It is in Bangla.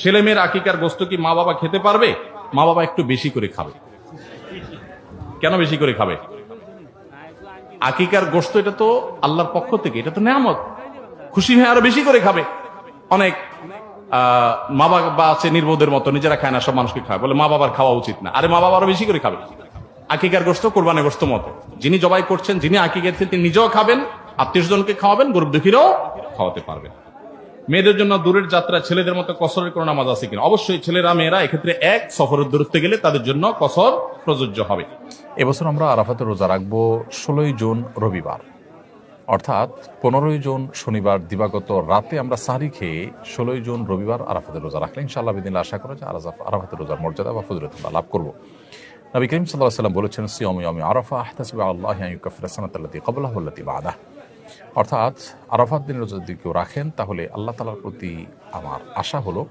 ছেলে মেয়ের আকিকার গোস্ত কি মা বাবা খেতে পারবে? মা বাবা একটু বেশি করে খাবে। কেন বেশি করে খাবে? আকিকার গোস্ত এটা তো আল্লাহর পক্ষ থেকে, এটা তো নেয়ামত, খুশি হয়ে আরো বেশি করে খাবে। অনেক মা বাবা আছে নির্বোধের মতো, নিজেরা খায় না, সব মানুষকে খায়, বলে মা বাবার খাওয়া উচিত না। আরে মা বাবা আরো বেশি করে খাবে। আকিকার গোস্ত কোরবানের গোস্ত মতো, যিনি জবাই করছেন, যিনি আকিকা দিচ্ছেন, তিনি নিজেও খাবেন, আত্মীয় স্বজনকে খাওয়াবেন, গরিব দুঃখীরাও খাওয়াতে পারবেন। মেয়েদের জন্য দূরের যাত্রা ছেলেদের মতো কসরের কোনো নামাজ আছে কিনা? অবশ্যই ছেলেরা মেয়েরা এক্ষেত্রে এক সফরের দূরত্বে গেলে তাদের জন্য কসর প্রযোজ্য হবে। এবছর আমরা আরাফাতের রোজা রাখবো 16ই জুন রবিবার, অর্থাৎ 15ই জুন শনিবার দিবাগত রাতে আমরা সাহরি খেয়ে 16ই জুন রবিবার আরাফাতের রোজা রাখলে ইনশাআল্লাহ বিদিন আশা করা যায় আরাফাতের রোজার মর্যাদা বা ফজিলত আমরা লাভ করবো। নবী করিম সাল্লাল্লাহু আলাইহি ওয়াসাল্লাম বলেছেন, সিয়ামু ইয়াউমি আরাফা আহতাসিবু আলাল্লাহি আন ইউকাফিরা সানাতাল্লাতী ক্বাবলাহু ওয়াল্লাতী বা'দাহু। অর্থাৎ আরাফাত দিনের রোজা যদি কেউ রাখেন তাহলে আল্লাহ তাআলার প্রতি আমার আশা হলো